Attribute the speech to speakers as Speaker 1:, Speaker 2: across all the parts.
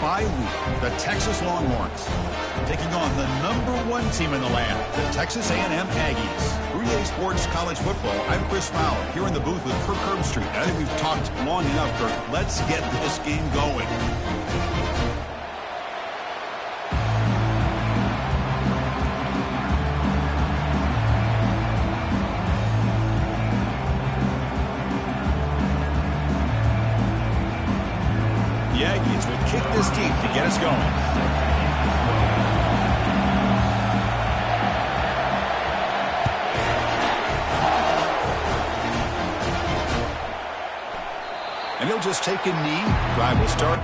Speaker 1: bye week, the Texas Longhorns taking on the #1 team in the land, the Texas A&M Aggies. 3A Sports College Football. I'm Chris Fowler here in the booth with Kirk Herbstreit. I think we've talked long enough, Kirk. Let's get this game going. The Aggies will kick this deep to get us going. And he'll just take a knee. Drive will start.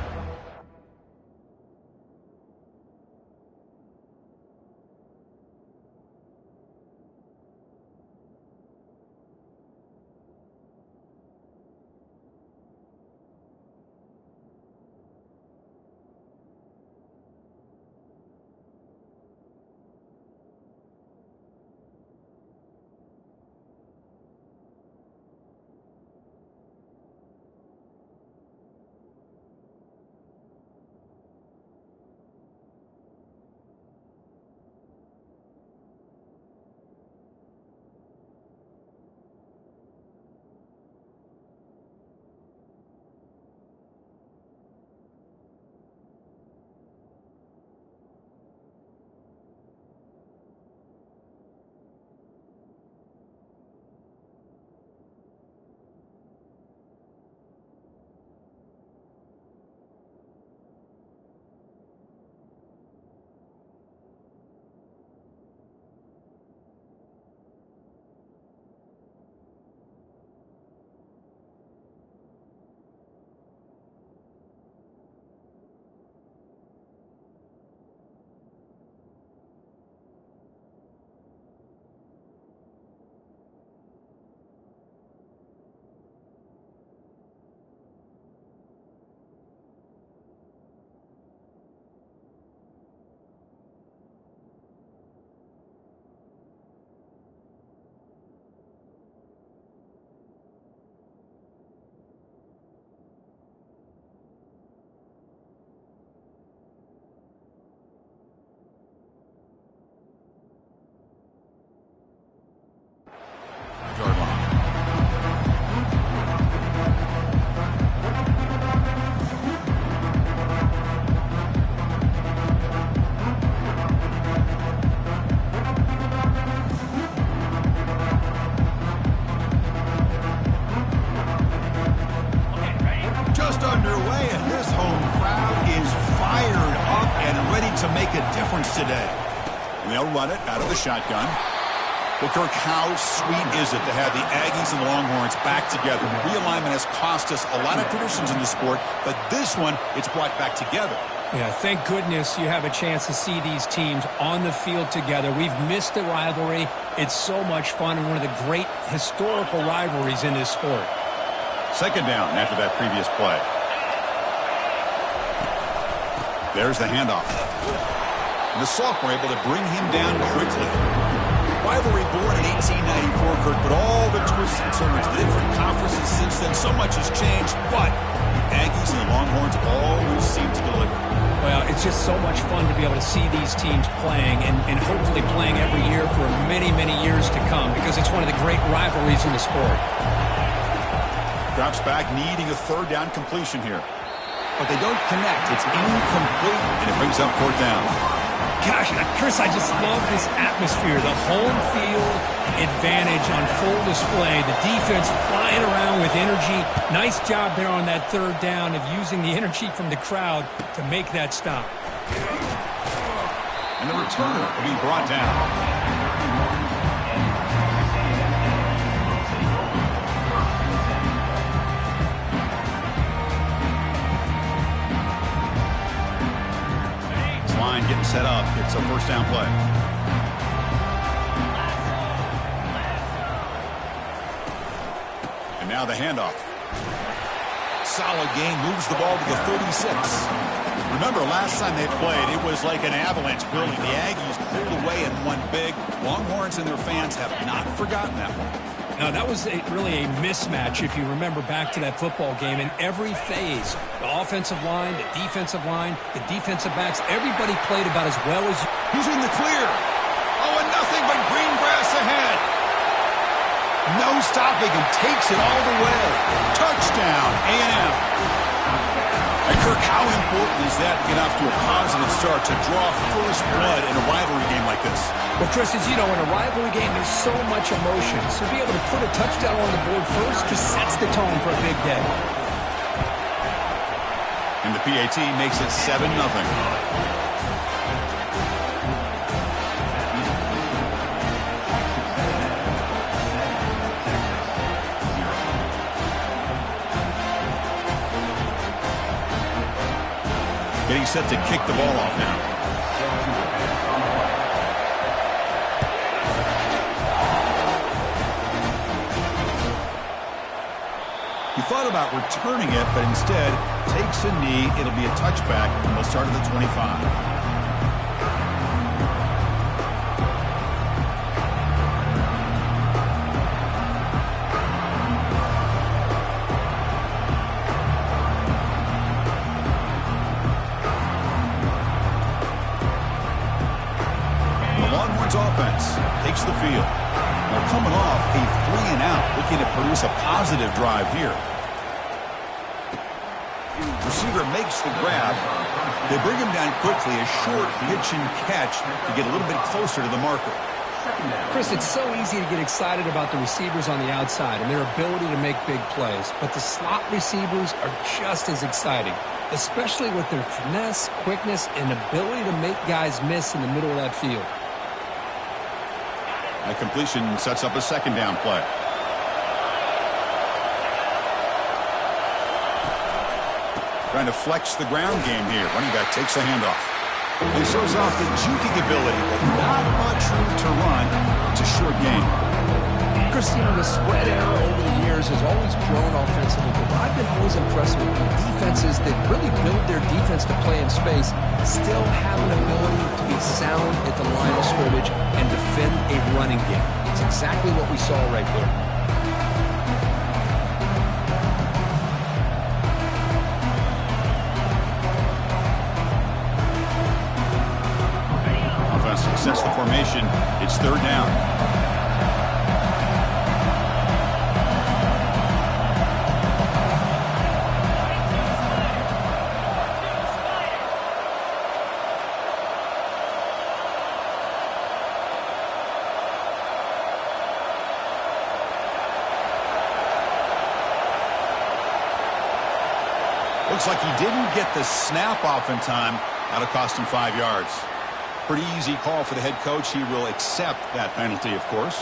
Speaker 1: Underway, and this home crowd is fired up and ready to make a difference today. And they'll run it out of the shotgun. Well, Kirk, how sweet is it to have the Aggies and the Longhorns back together? Realignment has cost us a lot of traditions in the sport, but this one, it's brought back together.
Speaker 2: Yeah, thank goodness you have a chance to see these teams on the field together. We've missed the rivalry. It's so much fun and one of the great historical rivalries in this sport.
Speaker 1: Second down after that previous play. There's the handoff. And the sophomore able to bring him down quickly. Rivalry born in 1894, Kirk, but all the twists and turns, the different conferences since then, so much has changed. But the Aggies and the Longhorns always seem to deliver.
Speaker 2: Well, it's just so much fun to be able to see these teams playing and hopefully playing every year for many, many years to come because it's one of the great rivalries in the sport.
Speaker 1: Drops back, needing a third down completion here. But they don't connect. It's incomplete, and it brings up fourth down.
Speaker 2: Gosh, Chris, I just love this atmosphere. The home field advantage on full display. The defense flying around with energy. Nice job there on that third down of using the energy from the crowd to make that stop.
Speaker 1: And the returner will be brought down. Getting set up. It's a first down play. And now the handoff. Solid game, moves the ball to the 36. Remember, last time they played, it was like an avalanche building. The Aggies pulled away and won big. Longhorns and their fans have not forgotten that one.
Speaker 2: Now, that was really a mismatch, if you remember back to that football game. In every phase, the offensive line, the defensive backs, everybody played about as well as...
Speaker 1: He's in the clear. Oh, and nothing but green grass ahead. No stopping and takes it all the way. Touchdown, A&M. And Kirk, how important is that to get off to a positive start to draw first blood in a rivalry game like this?
Speaker 2: Well, Chris, as you know, in a rivalry game, there's so much emotion. So to be able to put a touchdown on the board first just sets the tone for a big day.
Speaker 1: And the PAT makes it 7-0. Getting set to kick the ball off now. He thought about returning it, but instead takes a knee. It'll be a touchback, and they'll start at the 25. Offense takes the field. They're coming off a 3-and-out, looking to produce a positive drive here. Receiver makes the grab. They bring him down quickly, a short pitch and catch to get a little bit closer to the marker.
Speaker 2: Chris, it's so easy to get excited about the receivers on the outside and their ability to make big plays, but the slot receivers are just as exciting, especially with their finesse, quickness, and ability to make guys miss in the middle of that field.
Speaker 1: That completion sets up a second down play. Trying to flex the ground game here. Running back takes the handoff. He shows off the juking ability, but not much room to run. It's a short game.
Speaker 2: Christina, the spread era over the years has always grown offensively, but I've been always impressed with the defenses that really build their defense to play in space, still have an ability to be sound at the line of scrimmage and defend a running game. It's exactly what we saw right there.
Speaker 1: Offense sets the formation. It's third down. Looks like he didn't get the snap off in time. That'll cost him 5 yards. Pretty easy call for the head coach. He will accept that penalty, of course.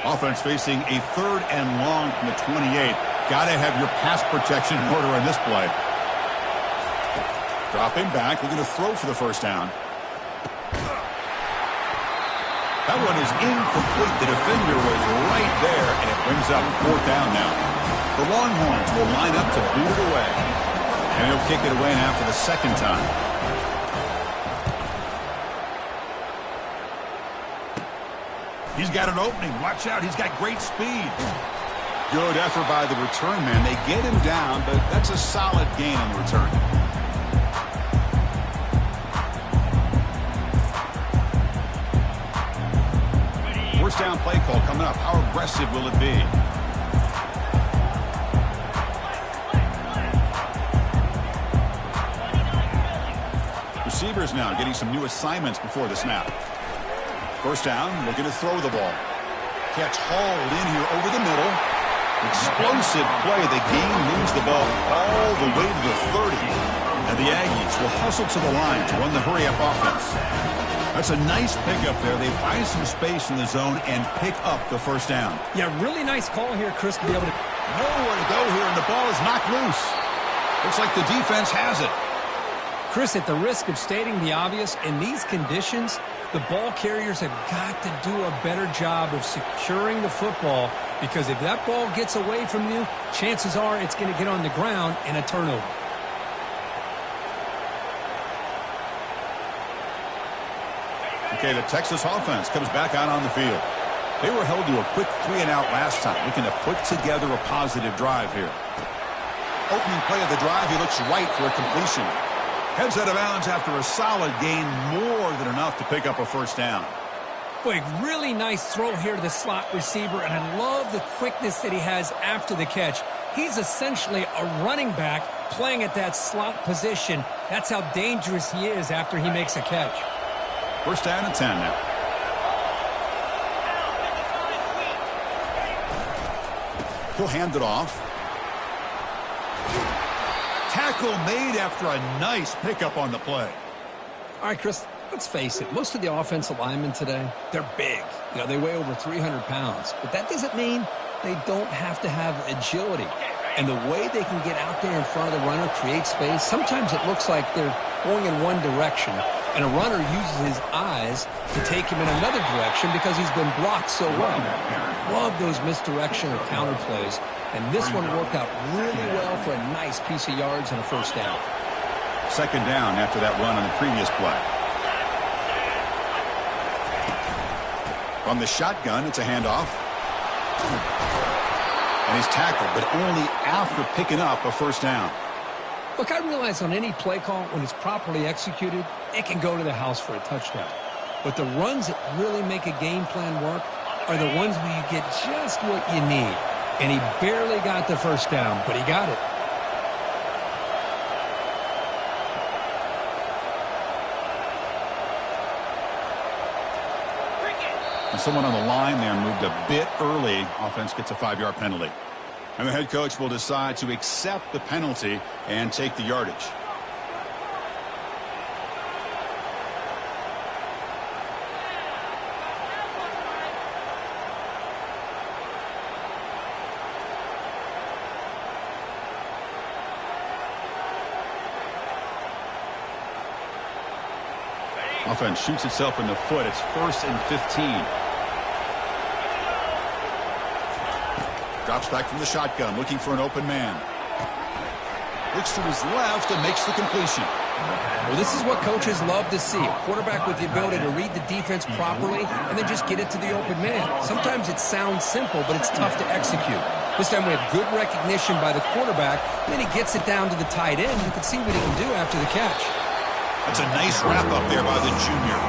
Speaker 1: Offense facing a 3rd and long from the 28. Got to have your pass protection in order on this play. Dropping back. We're going to throw for the first down. That one is incomplete. The defender was right there, and it brings up 4th down now. The Longhorns will line up to boot it away. And he'll kick it away now for the second time. He's got an opening. Watch out. He's got great speed. Good effort by the return man. They get him down, but that's a solid gain on the return. First down play call coming up. How aggressive will it be? Receivers now getting some new assignments before the snap. First down, looking to throw the ball. Catch hauled in here over the middle. Explosive play. The game moves the ball all the way to the 30. And the Aggies will hustle to the line to run the hurry-up offense. That's a nice pickup there. They find some space in the zone and pick up the first down.
Speaker 2: Yeah, really nice call here, Chris, to be able to...
Speaker 1: Nowhere to go here, and the ball is knocked loose. Looks like the defense has it.
Speaker 2: Chris, at the risk of stating the obvious, in these conditions, the ball carriers have got to do a better job of securing the football, because if that ball gets away from you, chances are it's going to get on the ground and a turnover.
Speaker 1: Okay, the Texas offense comes back out on the field. They were held to a quick 3-and-out last time, looking to put together a positive drive here. Opening play of the drive, he looks right for a completion. Heads out of bounds after a solid gain, more than enough to pick up a first down.
Speaker 2: Boy, really nice throw here to the slot receiver, and I love the quickness that he has after the catch. He's essentially a running back playing at that slot position. That's how dangerous he is after he makes a catch.
Speaker 1: First down and 10 now. He'll hand it off. Tackle made after a nice pickup on the play.
Speaker 2: All right, Chris, let's face it. Most of the offensive linemen today, they're big. You know, they weigh over 300 pounds. But that doesn't mean they don't have to have agility. And the way they can get out there in front of the runner, create space, sometimes it looks like they're going in one direction, and a runner uses his eyes to take him in another direction because he's been blocked so well. Love those misdirection or counter plays, and this one worked out really well for a nice piece of yards and a first down.
Speaker 1: Second down after that run on the previous play. From the shotgun, it's a handoff. And he's tackled, but only after picking up a first down.
Speaker 2: Look, I realize on any play call, when it's properly executed, it can go to the house for a touchdown. But the runs that really make a game plan work are the ones where you get just what you need. And he barely got the first down, but he got it.
Speaker 1: And someone on the line there moved a bit early. Offense gets a 5-yard penalty. And the head coach will decide to accept the penalty and take the yardage. Offense shoots itself in the foot. It's 1st and 15. Drops back from the shotgun, looking for an open man. Looks to his left and makes the completion.
Speaker 2: Well, this is what coaches love to see. A quarterback with the ability to read the defense properly and then just get it to the open man. Sometimes it sounds simple, but it's tough to execute. This time we have good recognition by the quarterback. Then he gets it down to the tight end. You can see what he can do after the catch.
Speaker 1: That's a nice wrap up there by the junior.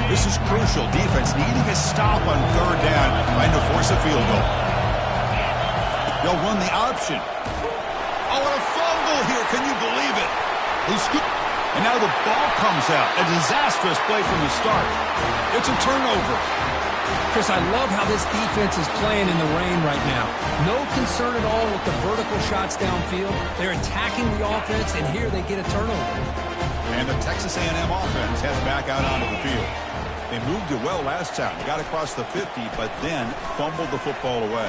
Speaker 1: This is crucial. Defense needing a stop on 3rd down, trying to force a field goal. They'll run the option. Oh, what a fumble here. Can you believe it? And now the ball comes out. A disastrous play from the start. It's a turnover.
Speaker 2: Chris, I love how this defense is playing in the rain right now. No concern at all with the vertical shots downfield. They're attacking the offense, and here they get a turnover.
Speaker 1: And the Texas A&M offense heads back out onto the field. They moved it well last time. Got across the 50, but then fumbled the football away.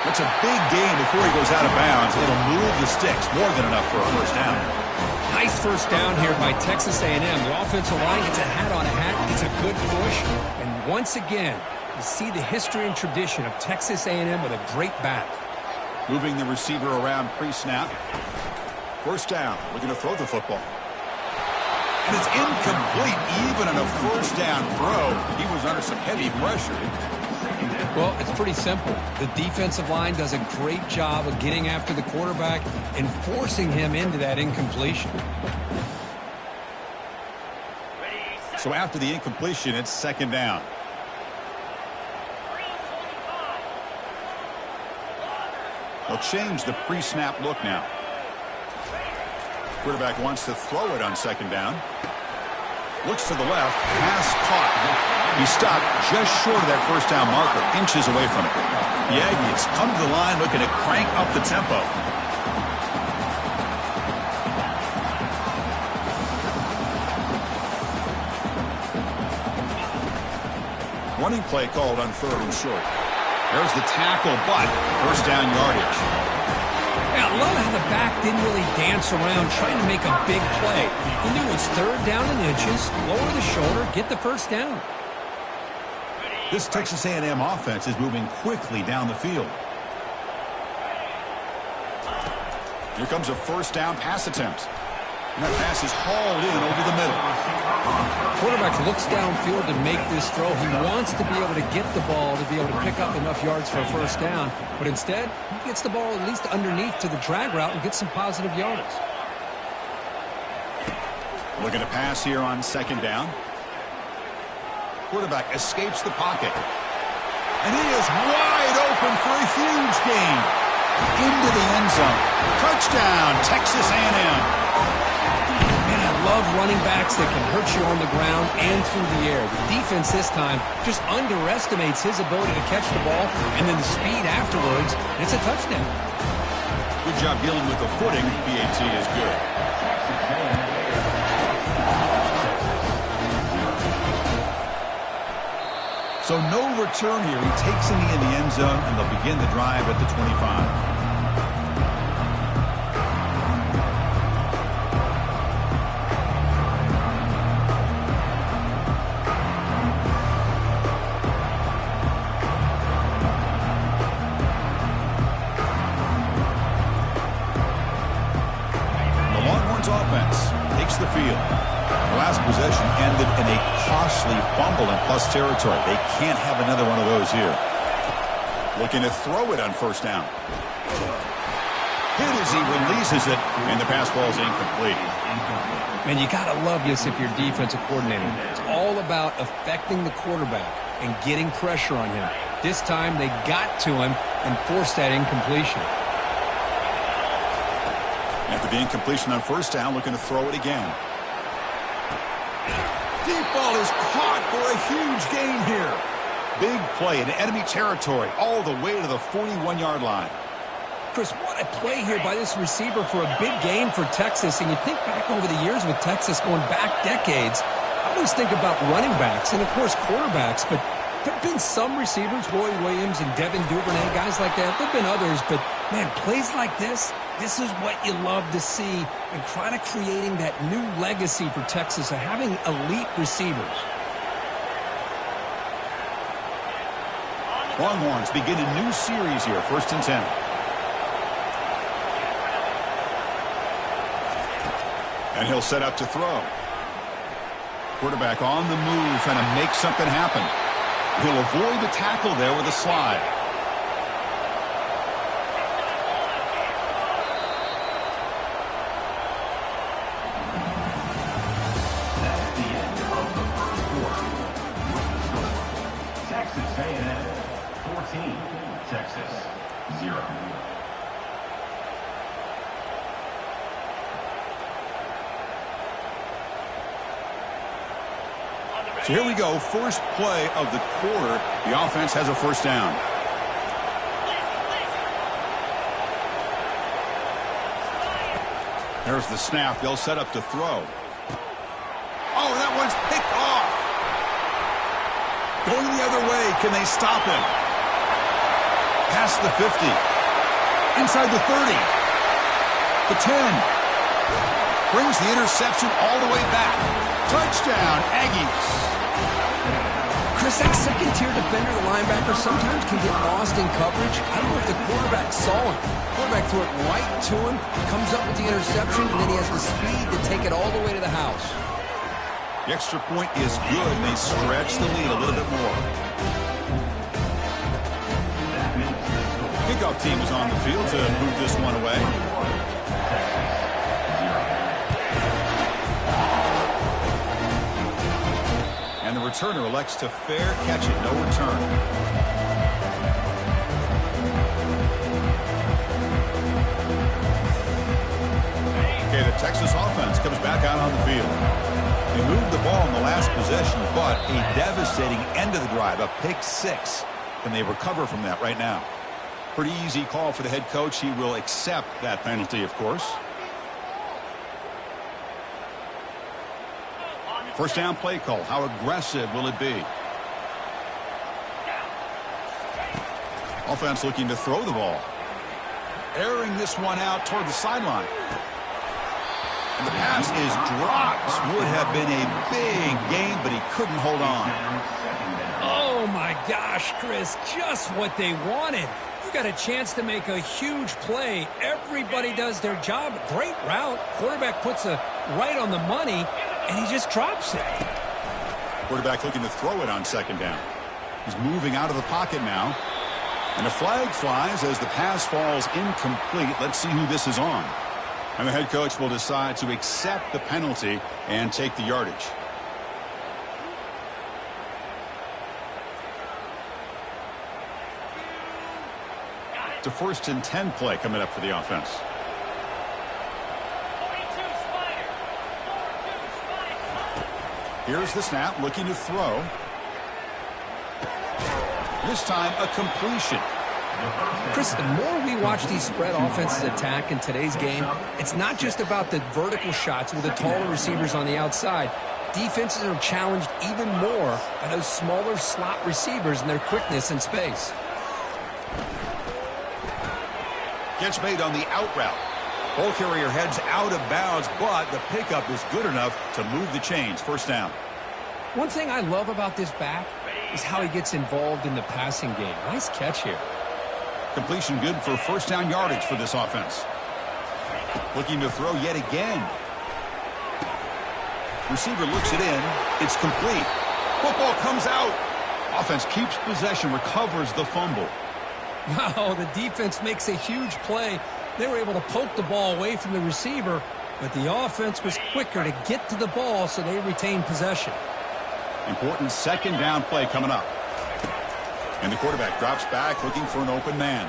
Speaker 1: It's a big gain before he goes out of bounds. It'll move the sticks. More than enough for a first down.
Speaker 2: Nice first down here by Texas A&M. The offensive line gets a hat on a hat, gets a good push. And once again, you see the history and tradition of Texas A&M with a great back.
Speaker 1: Moving the receiver around pre-snap. First down. Looking to throw the football. And it's incomplete. Even on a first down throw, he was under some heavy pressure.
Speaker 2: Well, it's pretty simple. The defensive line does a great job of getting after the quarterback and forcing him into that incompletion.
Speaker 1: So after the incompletion, it's 2nd down. They'll change the pre-snap look now. Quarterback wants to throw it on 2nd down. Looks to the left. Pass caught. He stopped just short of that first down marker, inches away from it. The Aggies come to the line looking to crank up the tempo. Running play called on 3rd and short. There's the tackle, but first down yardage.
Speaker 2: Yeah, I love how the back didn't really dance around trying to make a big play. He knew it's 3rd down and inches, lower the shoulder, get the first down.
Speaker 1: This Texas A&M offense is moving quickly down the field. Here comes a first down pass attempt. And that pass is hauled in over the middle.
Speaker 2: Quarterback looks downfield to make this throw. He wants to be able to get the ball to be able to pick up enough yards for a first down. But instead, he gets the ball at least underneath to the drag route and gets some positive yards.
Speaker 1: Looking to pass here on second down. Quarterback escapes the pocket. And he is wide open for a huge gain. Into the end zone. Touchdown, Texas A&M.
Speaker 2: Man, I love running backs that can hurt you on the ground and through the air. The defense this time just underestimates his ability to catch the ball and then the speed afterwards. It's a touchdown.
Speaker 1: Good job dealing with the footing. PAT is good. So no return here. He takes it in the end zone, and they'll begin the drive at the 25. The Longhorns offense takes the field. The last possession ended in a costly fumble in plus territory. They can't have another one of those here. Looking to throw it on first down. Hit as he releases it, and the pass ball is incomplete.
Speaker 2: Man, you got to love this if you're defensive coordinator. It's all about affecting the quarterback and getting pressure on him. This time, they got to him and forced that incompletion.
Speaker 1: After the incompletion on first down, looking to throw it again. Deep ball is caught for a huge gain here. Big play in enemy territory all the way to the 41-yard line.
Speaker 2: Chris, what a play here by this receiver for a big game for Texas. And you think back over the years with Texas going back decades, I always think about running backs and, of course, quarterbacks. But there have been some receivers, Roy Williams and Devin Duvernay, guys like that. There have been others. But, man, plays like this is what you love to see and kind of creating that new legacy for Texas of having elite receivers.
Speaker 1: Longhorns begin a new series here, 1st and 10. And he'll set up to throw. Quarterback on the move, trying to make something happen. He'll avoid the tackle there with a slide.
Speaker 3: That's the end of the first quarter. Texas A&M 14, Texas 0.
Speaker 1: So here we go, first play of the quarter. The offense has a first down. There's the snap. They'll set up to throw. Oh, that one's picked off. Going the other way. Can they stop him? Past the 50. Inside the 30. The 10. Brings the interception all the way back. Touchdown, Aggies.
Speaker 2: Chris, that second-tier defender, the linebacker, sometimes can get lost in coverage. I don't know if the quarterback saw him. The quarterback threw it right to him, comes up with the interception, and then he has the speed to take it all the way to the house.
Speaker 1: The extra point is good. They stretch the lead a little bit more. Kickoff team is on the field to move this one away. And the returner elects to fair catch it. No return. Okay, the Texas offense comes back out on the field. They moved the ball in the last possession, but a devastating end of the drive, a pick six. Can they recover from that right now? Pretty easy call for the head coach. He will accept that penalty, of course. First down play call. How aggressive will it be? Offense looking to throw the ball. Airing this one out toward the sideline. And the pass is dropped. Would have been a big gain, but he couldn't hold on.
Speaker 2: Oh, my gosh, Chris, just what they wanted. You got a chance to make a huge play. Everybody does their job. Great route. Quarterback puts it right on the money, and he just drops it.
Speaker 1: Quarterback looking to throw it on second down. He's moving out of the pocket now. And a flag flies as the pass falls incomplete. Let's see who this is on. And the head coach will decide to accept the penalty and take the yardage. It's a 1st and 10 play coming up for the offense. Here's the snap, looking to throw. This time, a completion.
Speaker 2: Chris, the more we watch these spread offenses attack in today's game, it's not just about the vertical shots with the taller receivers on the outside. Defenses are challenged even more by those smaller slot receivers and their quickness in space.
Speaker 1: Gets made on the out route. Ball carrier heads out of bounds, but the pickup is good enough to move the chains. First down.
Speaker 2: One thing I love about this back is how he gets involved in the passing game. Nice catch here.
Speaker 1: Completion good for first down yardage for this offense. Looking to throw yet again. Receiver looks it in. It's complete. Football comes out. Offense keeps possession, recovers the fumble.
Speaker 2: Wow, the defense makes a huge play. They were able to poke the ball away from the receiver, but the offense was quicker to get to the ball, so they retained possession.
Speaker 1: Important second down play coming up. And the quarterback drops back looking for an open man.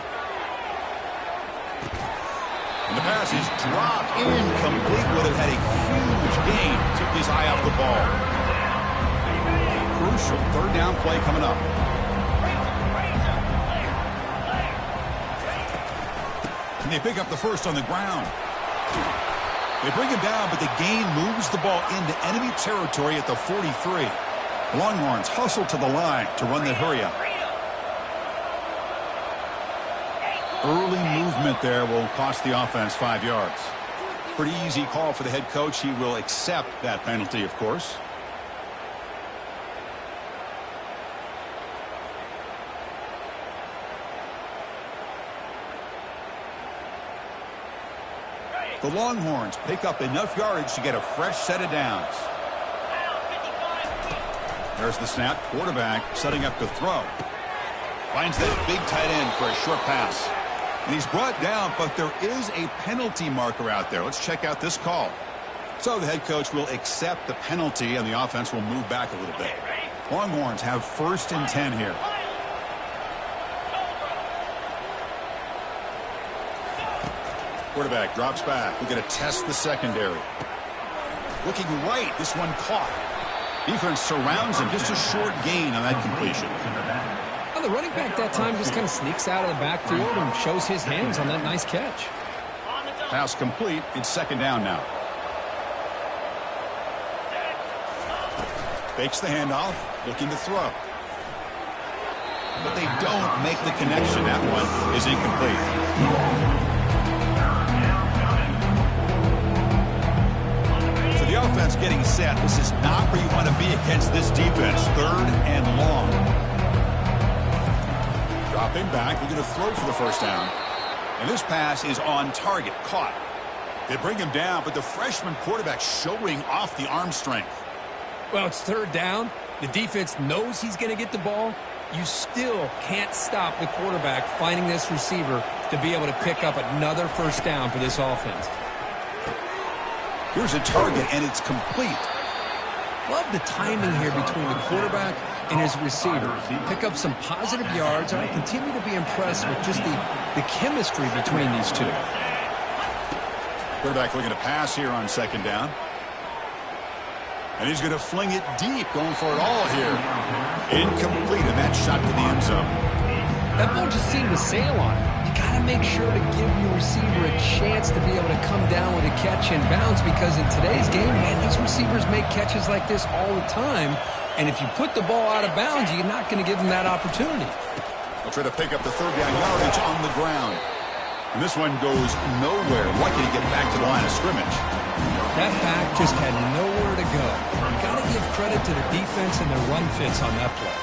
Speaker 1: And the pass is dropped. Incomplete. Would have had a huge gain. Took his eye off the ball. Crucial third down play coming up. And they pick up the first on the ground. They bring him down, but the gain moves the ball into enemy territory at the 43. Longhorns hustle to the line to run the hurry-up. Early movement there will cost the offense 5 yards. Pretty easy call for the head coach. He will accept that penalty, of course. The Longhorns pick up enough yardage to get a fresh set of downs. There's the snap. Quarterback setting up to throw. Finds that big tight end for a short pass. And he's brought down, but there is a penalty marker out there. Let's check out this call. So the head coach will accept the penalty, and the offense will move back a little bit. Longhorns have 1st and 10 here. Quarterback drops back. We're going to test the secondary. Looking right. This one caught. Defense surrounds him. Just a short gain on that completion.
Speaker 2: Well, the running back that time just kind of sneaks out of the backfield and shows his hands on that nice catch.
Speaker 1: Pass complete. It's second down now. Fakes the handoff. Looking to throw. But they don't make the connection. That one is incomplete. The offense getting set. This is not where you want to be against this defense. 3rd and long. Dropping back. We're going to throw for the first down. And this pass is on target. Caught. They bring him down, but the freshman quarterback showing off the arm strength.
Speaker 2: Well, it's 3rd down. The defense knows he's going to get the ball. You still can't stop the quarterback finding this receiver to be able to pick up another first down for this offense.
Speaker 1: Here's a target, and it's complete.
Speaker 2: Love the timing here between the quarterback and his receiver. Pick up some positive yards, and I continue to be impressed with just the chemistry between these two.
Speaker 1: Quarterback looking to pass here on second down. And he's going to fling it deep, going for it all here. Incomplete, and that shot to the end zone.
Speaker 2: That ball just seemed to sail on it. You got to make sure to give your receiver a chance to be able to come down with a catch in bounds, because in today's game, man, these receivers make catches like this all the time. And if you put the ball out of bounds, you're not going to give them that opportunity.
Speaker 1: They'll try to pick up the third down yardage on the ground. And this one goes nowhere. Lucky to get back to the line of scrimmage.
Speaker 2: That back just had nowhere to go. You got to give credit to the defense and their run fits on that play.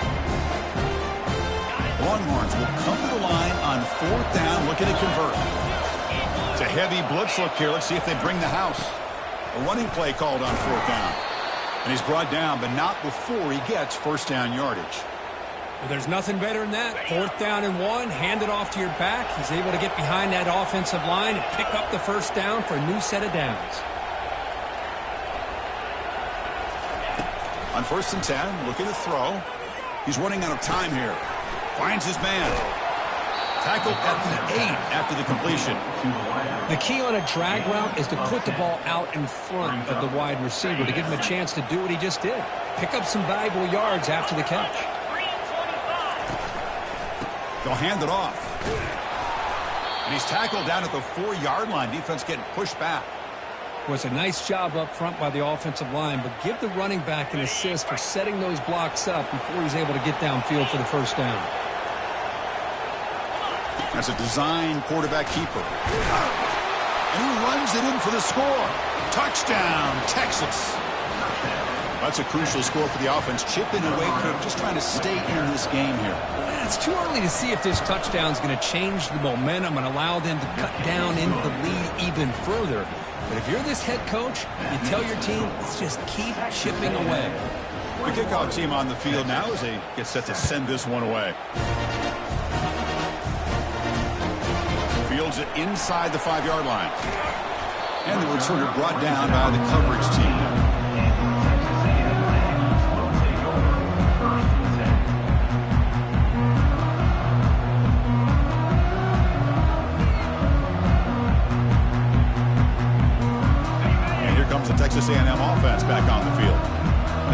Speaker 1: Longhorns will come to the line on 4th down, looking to convert. It's a heavy blitz look here. Let's see if they bring the house. A running play called on 4th down. And he's brought down, but not before he gets first down yardage.
Speaker 2: Well, there's nothing better than that. 4th down and 1, hand it off to your back. He's able to get behind that offensive line and pick up the first down for a new set of downs.
Speaker 1: On 1st and 10, looking to throw. He's running out of time here. Finds his man. Tackled at the 8 after the completion.
Speaker 2: The key on a drag route is to put the ball out in front of the wide receiver to give him a chance to do what he just did. Pick up some valuable yards after the catch.
Speaker 1: They'll hand it off. And he's tackled down at the 4-yard line. Defense getting pushed back.
Speaker 2: Was a nice job up front by the offensive line, but give the running back an assist for setting those blocks up before he's able to get downfield for the first down.
Speaker 1: That's a design quarterback keeper. And he runs it in for the score. Touchdown, Texas. That's a crucial score for the offense. Chipping away, just trying to stay in this game here.
Speaker 2: It's too early to see if this touchdown is going to change the momentum and allow them to cut down into the lead even further. But if you're this head coach, you tell your team, let's just keep chipping away.
Speaker 1: The kickoff team on the field now as they get set to send this one away. Fields it inside the 5-yard line. And the returner brought down by the coverage team. And here comes the Texas A&M offense back on the field.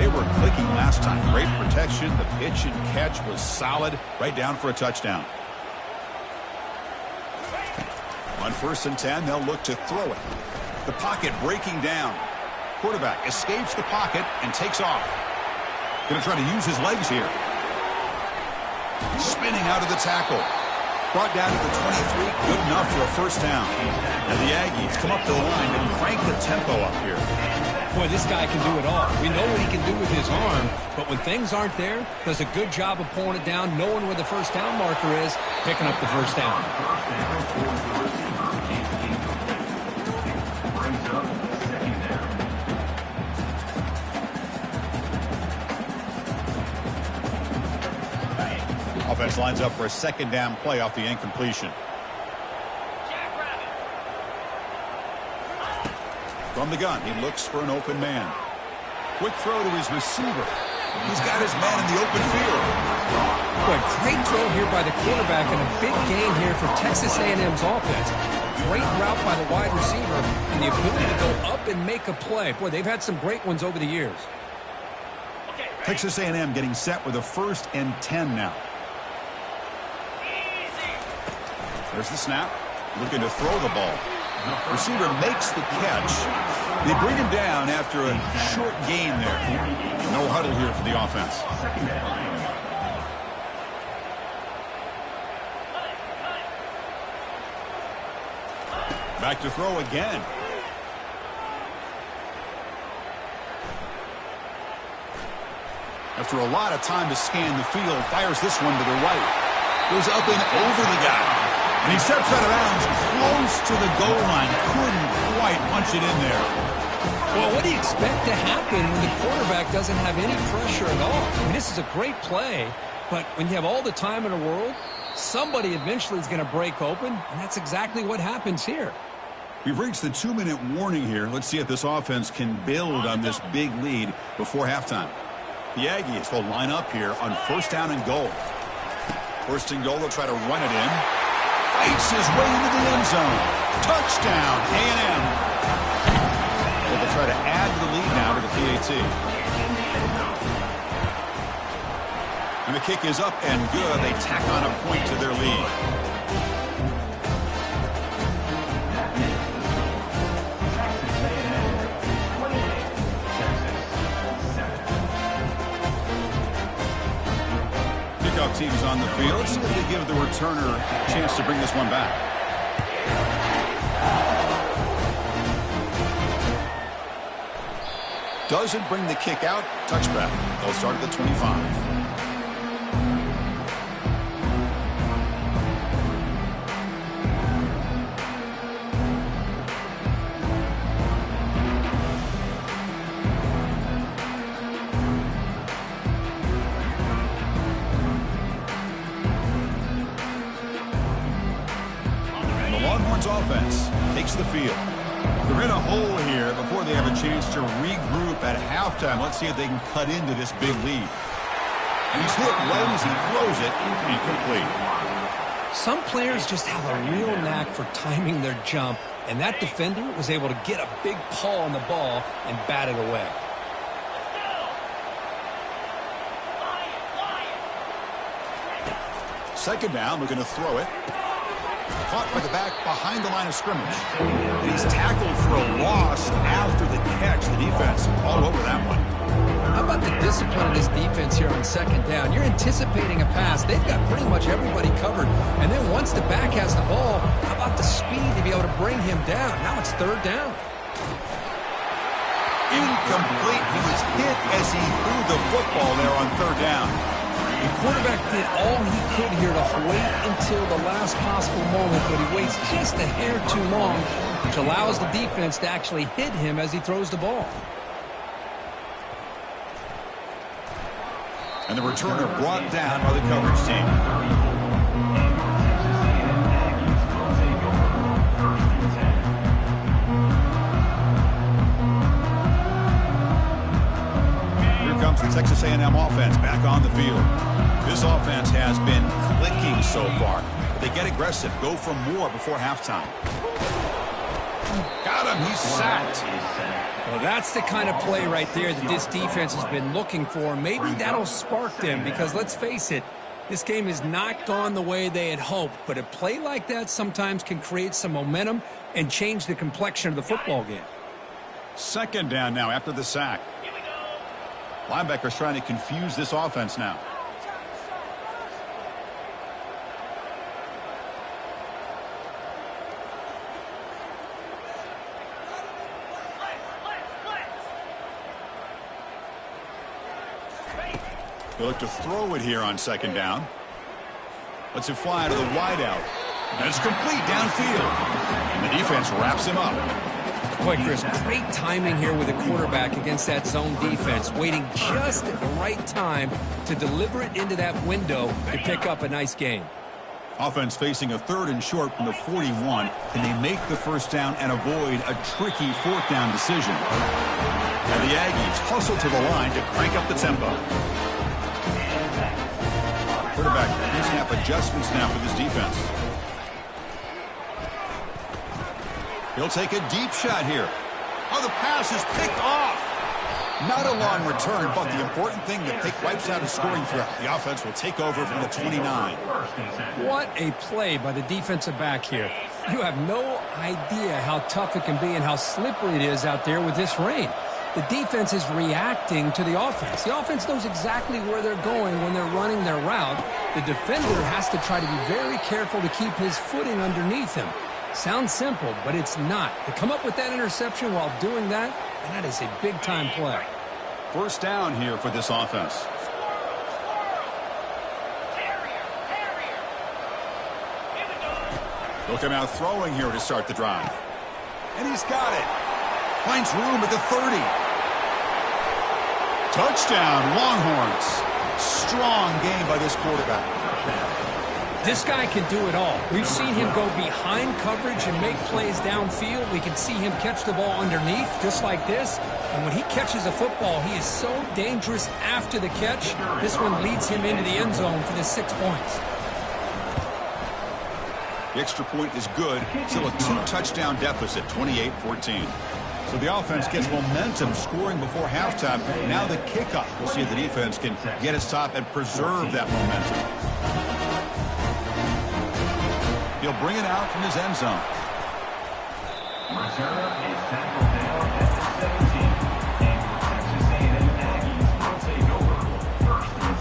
Speaker 1: They were clicking last time. Great protection. The pitch and catch was solid. Right down for a touchdown. On 1st and 10, they'll look to throw it. The pocket breaking down. Quarterback escapes the pocket and takes off. Going to try to use his legs here. Spinning out of the tackle. Brought down to the 23. Good enough for a first down. And the Aggies come up to the line and crank the tempo up here.
Speaker 2: Boy, this guy can do it all. We know what he can do with his arm, but when things aren't there, does a good job of pulling it down, knowing where the first down marker is, picking up the first down.
Speaker 1: Offense lines up for a second down play off the incompletion. From the gun, he looks for an open man. Quick throw to his receiver. He's got his man in the open field.
Speaker 2: Boy, great throw here by the quarterback and a big gain here for Texas A&M's offense. Great route by the wide receiver and the ability to go up and make a play. Boy, they've had some great ones over the years.
Speaker 1: Texas A&M getting set with a 1st and 10 now. There's the snap. Looking to throw the ball. Receiver makes the catch. They bring him down after a short gain there. No huddle here for the offense. Back to throw again. After a lot of time to scan the field, fires this one to the right. Goes up and over the guy. And he steps out of bounds close to the goal line. Couldn't quite punch it in there.
Speaker 2: Well, what do you expect to happen when the quarterback doesn't have any pressure at all? I mean, this is a great play, but when you have all the time in the world, somebody eventually is going to break open, and that's exactly what happens here.
Speaker 1: We've reached the 2-minute warning here. Let's see if this offense can build on this big lead before halftime. The Aggies will line up here on 1st down and goal. 1st and goal, they'll try to run it in. Fights his way into the end zone. Touchdown, A&M. Well, they'll try to add to the lead now to the PAT. And the kick is up and good. They tack on a point to their lead. Kickoff team's on the field. Let's see if they give the returner a chance to bring this one back. Doesn't bring the kick out. Touchback. They'll start at the 25. Longhorns offense takes the field. They're in a hole here before they have a chance to regroup at halftime. Let's see if they can cut into this big lead. And he's hit right as he throws it, incomplete.
Speaker 2: Some players just have a real knack for timing their jump, and that defender was able to get a big paw on the ball and bat it away.
Speaker 1: Second down, looking to throw it. Caught by the back behind the line of scrimmage. And he's tackled for a loss after the catch. The defense all over that one.
Speaker 2: How about the discipline of this defense here on second down? You're anticipating a pass. They've got pretty much everybody covered. And then once the back has the ball, how about the speed to be able to bring him down? Now it's third down.
Speaker 1: Incomplete. He was hit as he threw the football there on third down.
Speaker 2: The quarterback did all he could here to wait until the last possible moment, but he waits just a hair too long, which allows the defense to actually hit him as he throws the ball.
Speaker 1: And the returner brought down by the coverage team. Here comes the Texas A&M offense back on the field. This offense has been clicking so far. They get aggressive, go for more before halftime. Got him, he's sacked.
Speaker 2: Well, that's the kind of play right there that this defense has been looking for. Maybe that'll spark them because, let's face it, this game has not gone the way they had hoped. But a play like that sometimes can create some momentum and change the complexion of the football game.
Speaker 1: Second down now after the sack. Linebackers trying to confuse this offense now. They look to throw it here on second down. Lets it fly to the wideout. And it's complete downfield. And the defense wraps him up.
Speaker 2: Boy, Chris, great timing here with the quarterback against that zone defense, waiting just at the right time to deliver it into that window to pick up a nice gain.
Speaker 1: Offense facing a third and short from the 41. Can they make the first down and avoid a tricky fourth down decision? And the Aggies hustle to the line to crank up the tempo. Quarterback pre-snap adjustments now for this defense. He'll take a deep shot here. Oh, the pass is picked off. Not a long return, but the important thing that Pick wipes out a scoring threat. The offense will take over from the 29.
Speaker 2: What a play by the defensive back here. You have no idea how tough it can be and how slippery it is out there with this rain. The defense is reacting to the offense. The offense knows exactly where they're going when they're running their route. The defender has to try to be very careful to keep his footing underneath him. Sounds simple, but it's not. To come up with that interception while doing that, and that is a big-time play.
Speaker 1: First down here for this offense. They'll come out throwing here to start the drive. And he's got it. Finds room at the 30. Touchdown, Longhorns. Strong game by this quarterback.
Speaker 2: This guy can do it all. We've seen him go behind coverage and make plays downfield. We can see him catch the ball underneath, just like this. And when he catches a football, he is so dangerous after the catch. This one leads him into the end zone for the 6 points.
Speaker 1: The extra point is good. Still a 2-touchdown deficit, 28-14. So the offense gets momentum scoring before halftime. Now the kickoff. We'll see if the defense can get its top and preserve that momentum. He'll bring it out from his end zone.
Speaker 3: Returner is tackled down at the 17. And Texas A&M Aggies will take over first and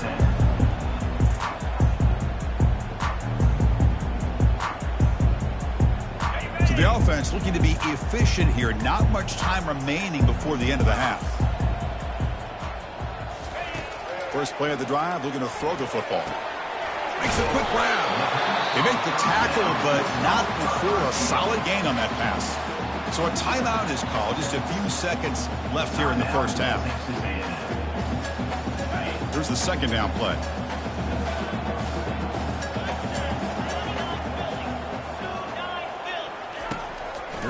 Speaker 3: 10.
Speaker 1: So the offense looking to be efficient here. Not much time remaining before the end of the half. First play of the drive, looking to throw the football. Makes a quick grab. They make the tackle, but not before a solid gain on that pass. So a timeout is called. Just a few seconds left here in the first half. Here's the second down play.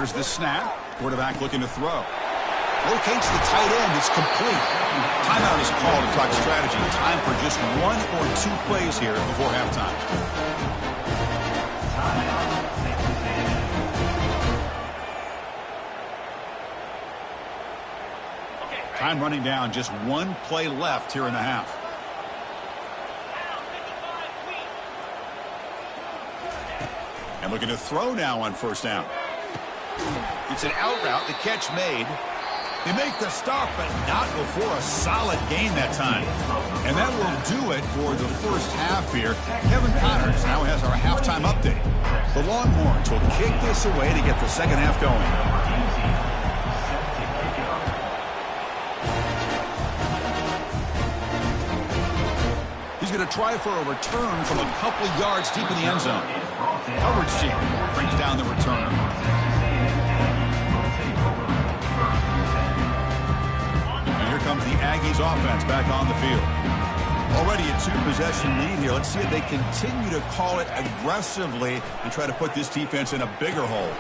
Speaker 1: Here's the snap. Quarterback looking to throw. Locates the tight end. It's complete. Timeout is called to talk strategy. Time for just 1 or 2 plays here before halftime. Time running down. Just 1 play left here in the half. And looking to throw now on first down. It's an out route. The catch made. They make the stop, but not before a solid gain that time. And that will do it for the first half here. Kevin Connors now has our halftime update. The Longhorns will kick this away to get the second half going. He's going to try for a return from a couple of yards deep in the end zone. Coverage team brings down the returner. And here comes the Aggies offense back on the field. Already a 2-possession lead here. Let's see if they continue to call it aggressively and try to put this defense in a bigger hole.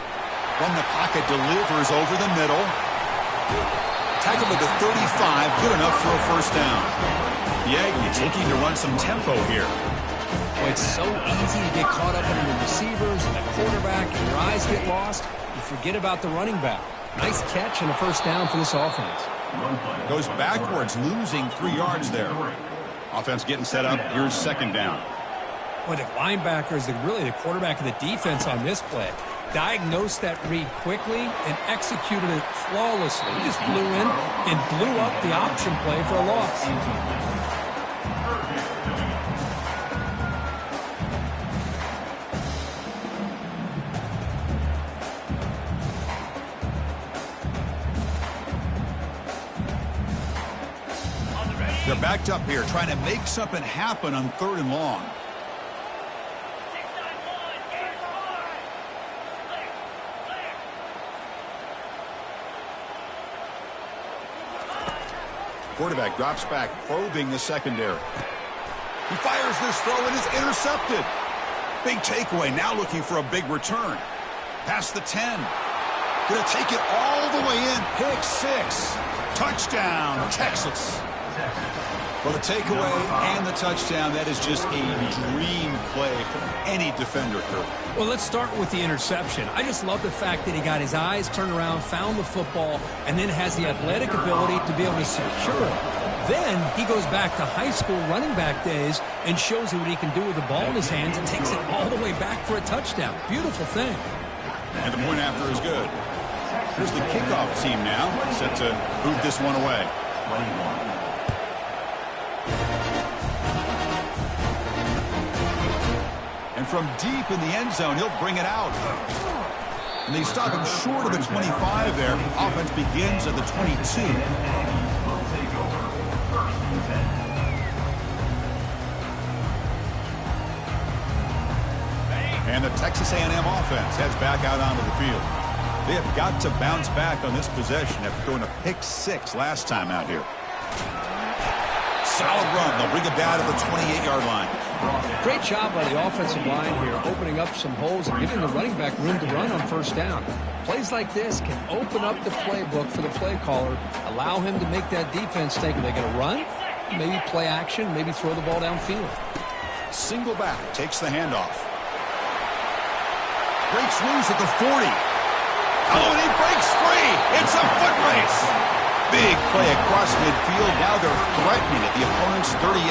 Speaker 1: From the pocket, delivers over the middle. Tackled at the 35, good enough for a first down. The Aggies looking to run some tempo here.
Speaker 2: Well, it's so easy to get caught up in the receivers and the quarterback, and your eyes get lost. You forget about the running back. Nice catch and a first down for this offense.
Speaker 1: Goes backwards, losing 3 yards there. Offense getting set up. Here's second down.
Speaker 2: Well, the linebacker is really the quarterback of the defense on this play. Diagnosed that read quickly and executed it flawlessly. He just blew in and blew up the option play for a loss.
Speaker 1: They're backed up here, trying to make something happen on 3rd and long. Quarterback drops back, probing the secondary. He fires this throw and is intercepted. Big takeaway, now looking for a big return. Past the 10. Going to take it all the way in. Pick 6. Touchdown, Texas. Well, the takeaway and the touchdown, that is just a dream play for any defender, Kurt.
Speaker 2: Well, let's start with the interception. I just love the fact that he got his eyes turned around, found the football, and then has the athletic ability to be able to secure it. Then he goes back to high school running back days and shows you what he can do with the ball in his hands and takes it all the way back for a touchdown. Beautiful thing.
Speaker 1: And the point after is good. Here's the kickoff team now, set to boot this one away.
Speaker 3: 21.
Speaker 1: And from deep in the end zone, he'll bring it out. And they stop him short of the 25 there. Offense begins at the 22. And the Texas A&M offense heads back out onto the field. They have got to bounce back on this possession after throwing a pick 6 last time out here. Solid run. They'll bring it down to the 28-yard line.
Speaker 2: Great job by the offensive line here, opening up some holes and giving the running back room to run on first down. Plays like this can open up the playbook for the play caller, allow him to make that defense think, are they going to run? Maybe play action, maybe throw the ball downfield.
Speaker 1: Single back, takes the handoff. Breaks loose at the 40. Oh, and he breaks free. It's a foot race. Big play across midfield. Now they're threatening at the opponent's 38.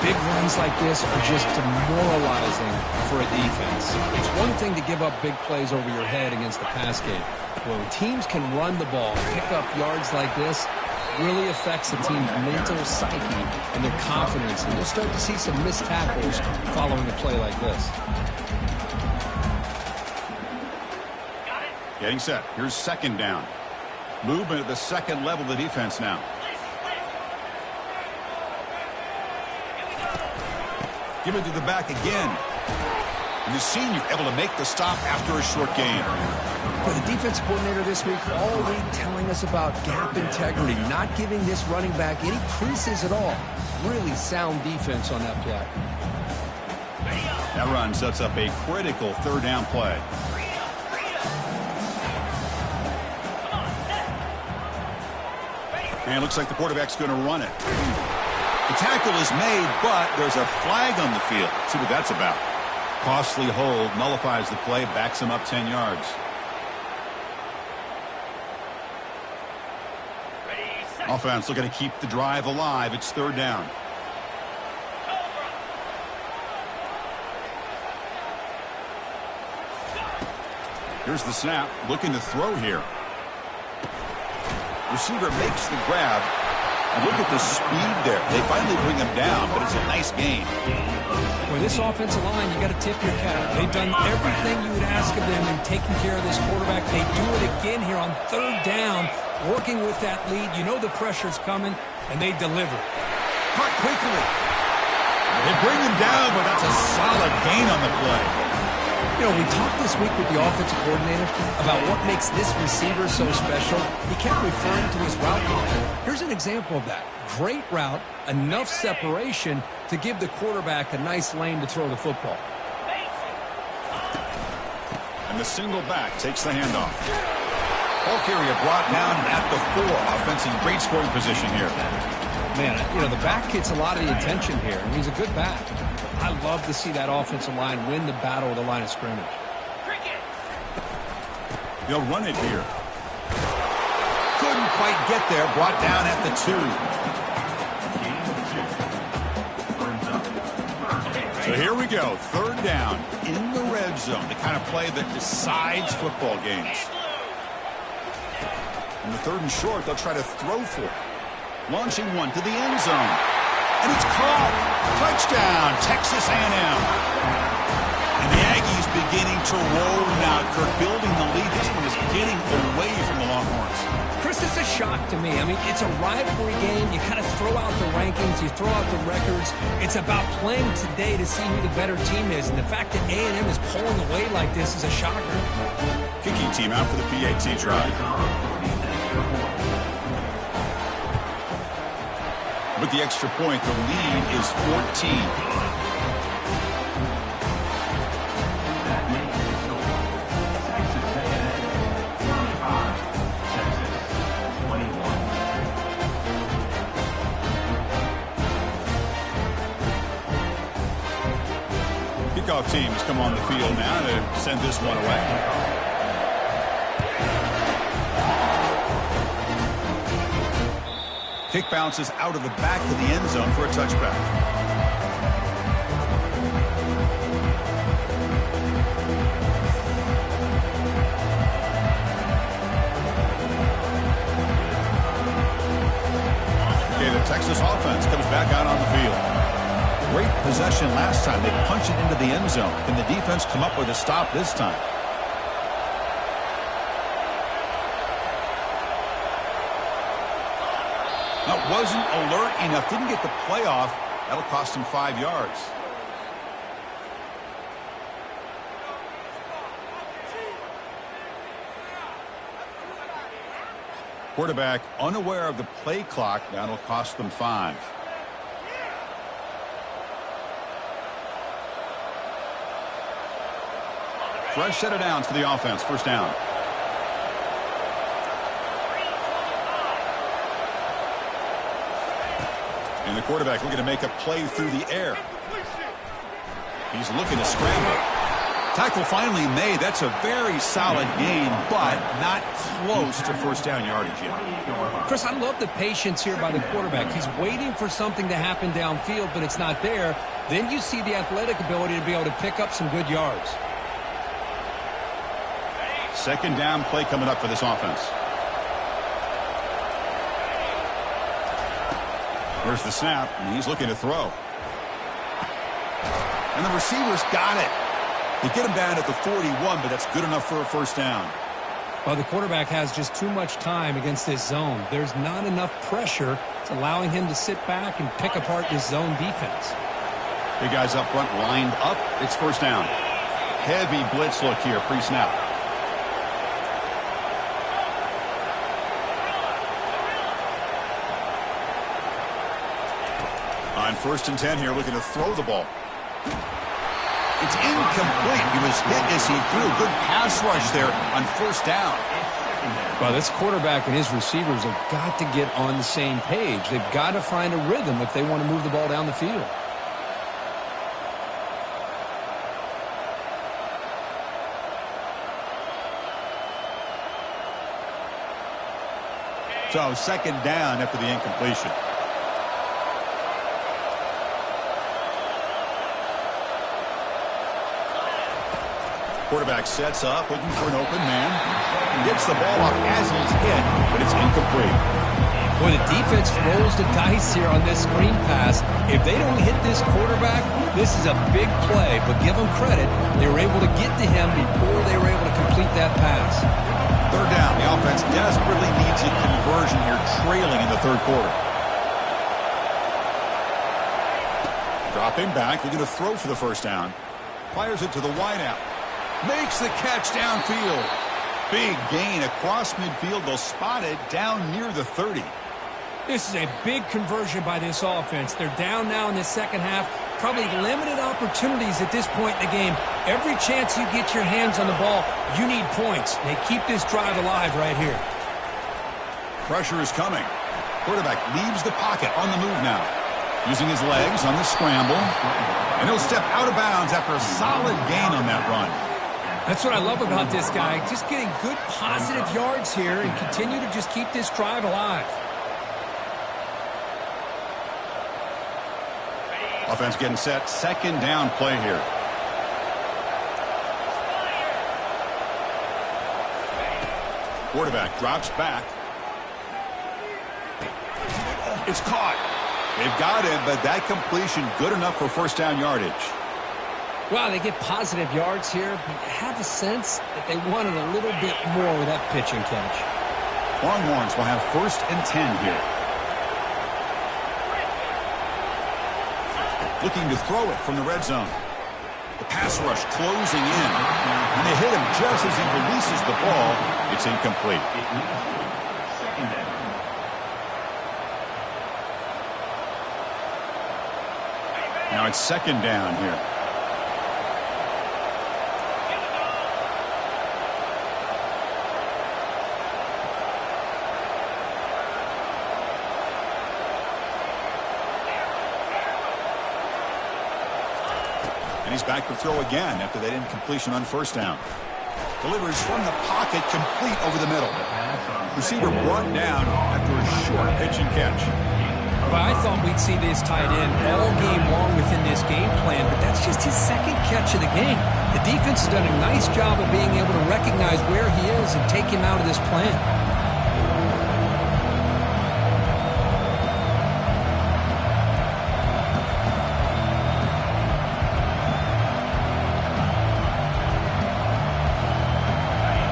Speaker 2: Big runs like this are just demoralizing for a defense. It's one thing to give up big plays over your head against the pass game. When teams can run the ball, pick up yards like this, really affects the team's mental psyche and their confidence. And you'll start to see some missed tackles following a play like this.
Speaker 1: Getting set. Here's second down. Movement at the second level of the defense now. Give it to the back again. And the senior able to make the stop after a short gain.
Speaker 2: For the defense coordinator this week, all week telling us about gap integrity, not giving this running back any creases at all. Really sound defense on that play.
Speaker 1: That run sets up a critical third down play. And it looks like the quarterback's going to run it. The tackle is made, but there's a flag on the field. Let's see what that's about. Costly hold, nullifies the play, backs him up 10 yards. Offense looking to keep the drive alive. It's third down. Here's the snap. Looking to throw here. Receiver makes the grab. And look at the speed there. They finally bring him down, but it's a nice gain.
Speaker 2: Well, this offensive line, you got to tip your cap. They've done everything you would ask of them in taking care of this quarterback. They do it again here on third down, working with that lead. You know the pressure's coming, and they deliver.
Speaker 1: Caught quickly. They bring him down, but that's a solid gain on the play.
Speaker 2: You know, we talked this week with the offensive coordinator about what makes this receiver so special. He kept referring to his route running. Here's an example of that. Great route, enough separation to give the quarterback a nice lane to throw the football.
Speaker 1: And the single back takes the handoff. Ball carrier brought down at the 4. Offense in great scoring position here.
Speaker 2: Man, you know, the back gets a lot of the attention here, and he's a good back. I love to see that offensive line win the battle of the line of scrimmage.
Speaker 1: They'll run it here. Couldn't quite get there. Brought down at the 2. So here we go. Third down in the red zone. The kind of play that decides football games. In the third and short, they'll try to throw for it. Launching one to the end zone. And it's caught. Touchdown, Texas A&M. And the Aggies beginning to roll now. Kirk building the lead. This one is getting away from the Longhorns.
Speaker 2: Chris, it's a shock to me. I mean, it's a rivalry game. You kind of throw out the rankings. You throw out the records. It's about playing today to see who the better team is. And the fact that A&M is pulling away like this is a shocker.
Speaker 1: Kicking team out for the PAT try. With the extra point, the lead is 14. Kickoff teams come on the field now to send this one away. Kick bounces out of the back of the end zone for a touchback. Okay, the Texas offense comes back out on the field. Great possession last time. They punched it into the end zone. Can the defense come up with a stop this time? That wasn't alert enough. Didn't get the play off. That'll cost him 5 yards. Quarterback unaware of the play clock. That'll cost them 5. Fresh set of downs for the offense. First down. And the quarterback looking to make a play through the air. He's looking to scramble. Tackle finally made. That's a very solid gain, but not close to first down yardage yet.
Speaker 2: Chris, I love the patience here by the quarterback. He's waiting for something to happen downfield, but it's not there. Then you see the athletic ability to be able to pick up some good yards.
Speaker 1: Second down play coming up for this offense. Here's the snap, and he's looking to throw. And the receiver's got it. They get him down at the 41, but that's good enough for a first down.
Speaker 2: Well, the quarterback has just too much time against this zone. There's not enough pressure. It's allowing him to sit back and pick apart this zone defense.
Speaker 1: Big guys up front lined up. It's first down. Heavy blitz look here, pre-snap. On 1st and 10 here, looking to throw the ball. It's incomplete. He was hit as he threw. Good pass rush there on first down.
Speaker 2: Well, this quarterback and his receivers have got to get on the same page. They've got to find a rhythm if they want to move the ball down the field.
Speaker 1: So second down after the incompletion. Quarterback sets up, looking for an open man. Gets the ball off as he's hit, but it's incomplete.
Speaker 2: Boy, the defense rolls the dice here on this screen pass. If they don't hit this quarterback, this is a big play. But give them credit, they were able to get to him before they were able to complete that pass.
Speaker 1: Third down. The offense desperately needs a conversion here, trailing in the third quarter. Dropping back, they're going to throw for the first down. Fires it to the wideout. Makes the catch downfield. Big gain across midfield. They'll spot it down near the 30.
Speaker 2: This is a big conversion by this offense. They're down now in the second half. Probably limited opportunities at this point in the game. Every chance you get your hands on the ball, you need points. They keep this drive alive right here.
Speaker 1: Pressure is coming. Quarterback leaves the pocket on the move now. Using his legs on the scramble. And he'll step out of bounds after a solid gain on that run.
Speaker 2: That's what I love about this guy. Just getting good positive yards here and continue to just keep this drive alive.
Speaker 1: Offense getting set. Second down play here. Quarterback drops back. It's caught. They've got him, but that completion good enough for first down yardage.
Speaker 2: Wow, they get positive yards here, but I have a sense that they wanted a little bit more with that pitch and catch.
Speaker 1: Longhorns will have first and 10 here. Looking to throw it from the red zone. The pass rush closing in. And they hit him just as he releases the ball. It's incomplete. Now it's second down here. And he's back to throw again after that incompletion on first down. Delivers from the pocket, complete over the middle. Receiver brought down after a short pitch and catch.
Speaker 2: Well, I thought we'd see this tight end all game long within this game plan, but that's just his second catch of the game. The defense has done a nice job of being able to recognize where he is and take him out of this plan.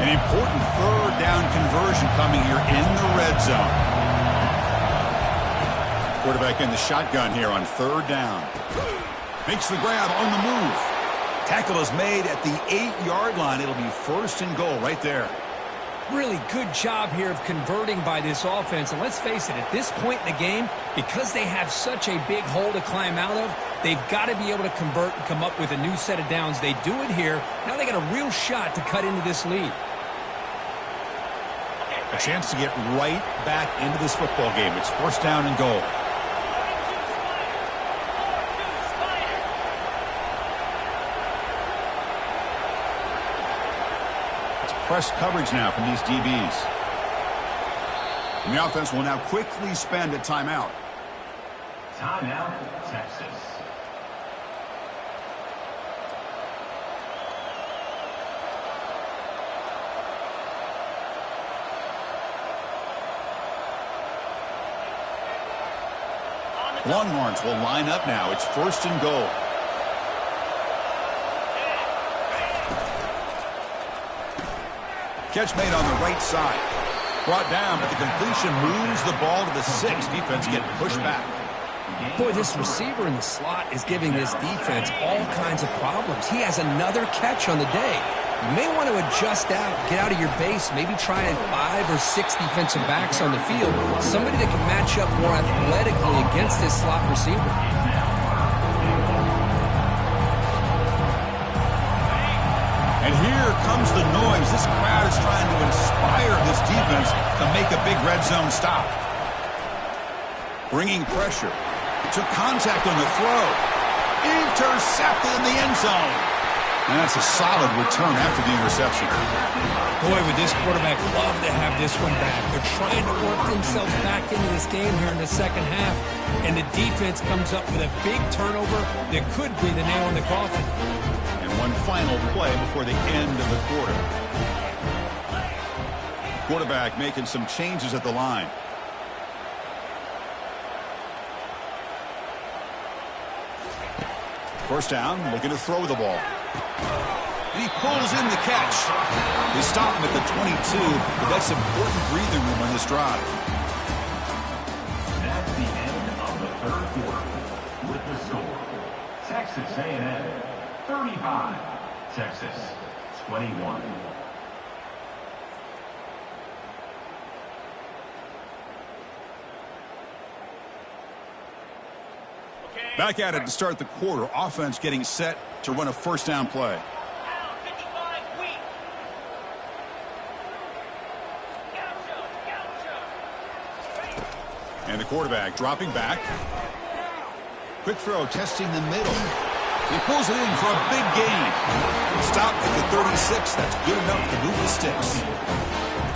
Speaker 1: An important third down conversion coming here in the red zone. Quarterback in the shotgun here on third down. Makes the grab on the move. Tackle is made at the 8-yard line. It'll be first and goal right there.
Speaker 2: Really good job here of converting by this offense. And let's face it, at this point in the game, because they have such a big hole to climb out of, they've got to be able to convert and come up with a new set of downs. They do it here. Now they got a real shot to cut into this lead.
Speaker 1: A chance to get right back into this football game. It's first down and goal. Press coverage now from these DBs. And the offense will now quickly spend a timeout.
Speaker 3: Timeout, Texas.
Speaker 1: Longhorns will line up now. It's first and goal. Catch made on the right side. Brought down, but the completion moves the ball to the 6. Defense getting pushed back.
Speaker 2: Boy, this receiver in the slot is giving this defense all kinds of problems. He has another catch on the day. You may want to adjust out, get out of your base, maybe try 5 or 6 defensive backs on the field. Somebody that can match up more athletically against this slot receiver.
Speaker 1: And here comes the noise. This crowd starts trying to inspire this defense to make a big red zone stop. Bringing pressure. Took contact on the throw. Intercepted in the end zone. And that's a solid return after the interception.
Speaker 2: Boy, would this quarterback love to have this one back. They're trying to work themselves back into this game here in the second half. And the defense comes up with a big turnover that could be the nail in the coffin.
Speaker 1: And one final play before the end of the quarter. Quarterback making some changes at the line. First down, looking to throw the ball. And he pulls in the catch. They stop him at the 22, but that's important breathing room on this drive.
Speaker 3: That's the end of the third quarter. With the score, Texas A&M 35, Texas 21.
Speaker 1: Back at it to start the quarter. Offense getting set to run a first down play. And the quarterback dropping back. Quick throw testing the middle. He pulls it in for a big gain. Stop at the 36. That's good enough to move the sticks.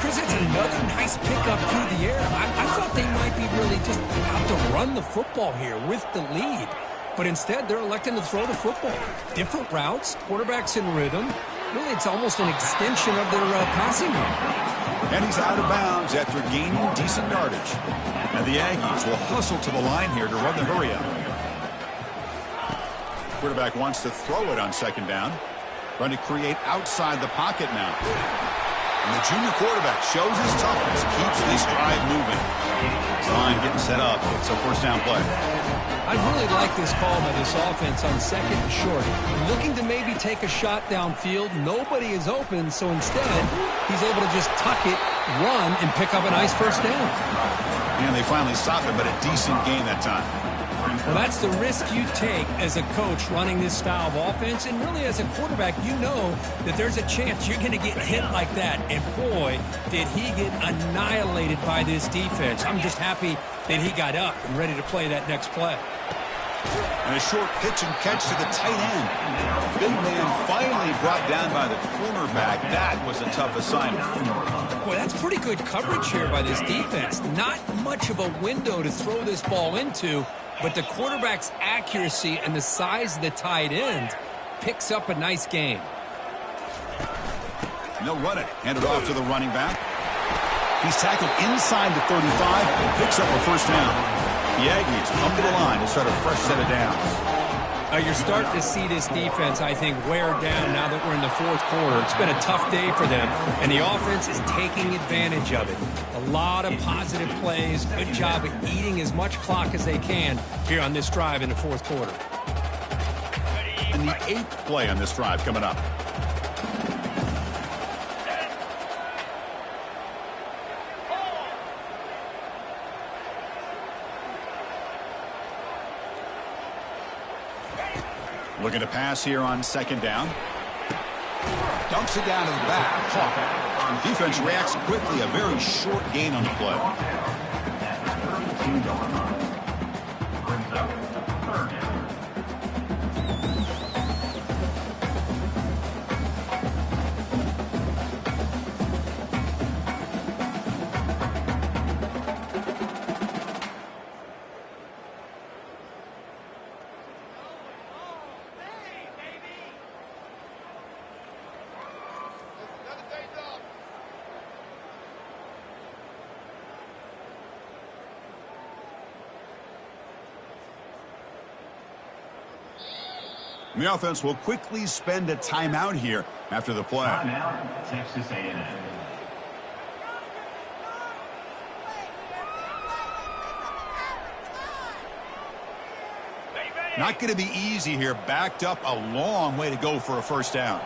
Speaker 2: Chris, it's another nice pickup through the air. I thought they might be really just out to run the football here with the lead. But instead, they're electing to throw the football. Different routes, quarterbacks in rhythm. Really, it's almost an extension of their passing game.
Speaker 1: And he's out of bounds after gaining decent yardage. And the Aggies will hustle to the line here to run the hurry-up. Quarterback wants to throw it on second down. Trying to create outside the pocket now. And the junior quarterback shows his toughness, keeps this drive moving. Line getting set up. It's a first down play.
Speaker 2: I really like this call by this offense on second and short. Looking to maybe take a shot downfield. Nobody is open, so instead, he's able to just tuck it, run, and pick up a nice first down.
Speaker 1: And they finally stop him, but a decent gain that time.
Speaker 2: Well, that's the risk you take as a coach running this style of offense. And really, as a quarterback, you know that there's a chance you're going to get hit like that. And boy, did he get annihilated by this defense. I'm just happy that he got up and ready to play that next play.
Speaker 1: And a short pitch and catch to the tight end. Big man finally brought down by the cornerback. That was a tough assignment.
Speaker 2: Boy, that's pretty good coverage here by this defense. Not much of a window to throw this ball into, but the quarterback's accuracy and the size of the tight end picks up a nice game.
Speaker 1: And they'll run it. Hand it off to the running back. He's tackled inside the 35 and picks up a first down. The Aggies come to the line to start a fresh set of downs.
Speaker 2: You're starting to see this defense, I think, wear down now that we're in the fourth quarter. It's been a tough day for them, and the offense is taking advantage of it. A lot of positive plays. Good job at eating as much clock as they can here on this drive in the fourth quarter.
Speaker 1: And the eighth play on this drive coming up. Looking to pass here on second down. Dumps it down to the back. Caught. Defense reacts quickly. A very short gain on the play.
Speaker 3: Brings up third down.
Speaker 1: And the offense will quickly spend a timeout here after the play.
Speaker 3: Timeout, Texas A&M.
Speaker 1: Not going to be easy here. Backed up a long way to go for a first down.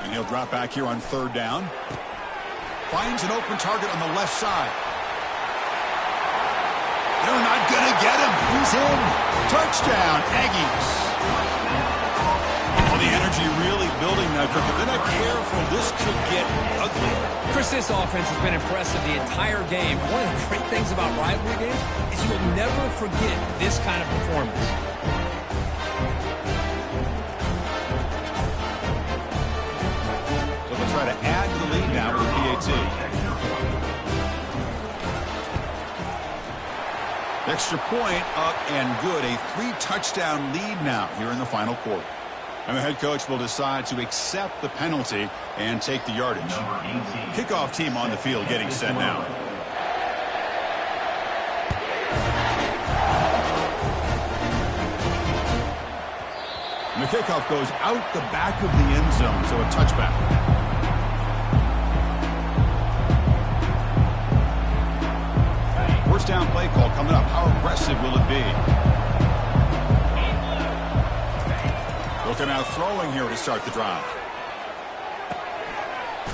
Speaker 1: And he'll drop back here on third down. Finds an open target on the left side. They're not going to get him. He's in. Touchdown, Aggies. Well, the energy really building now. If they're not careful, this could get ugly.
Speaker 2: Chris, this offense has been impressive the entire game. One of the great things about rivalry games is you'll never forget this kind of performance.
Speaker 1: So they'll try to add to the lead now with the PAT. Extra point up and good. A 3-touchdown lead now here in the final quarter. And the head coach will decide to accept the penalty and take the yardage. Kickoff team on the field getting set now. And the kickoff goes out the back of the end zone, so a touchback. First down play call coming up. How aggressive will it be? Looking out throwing here to start the drive.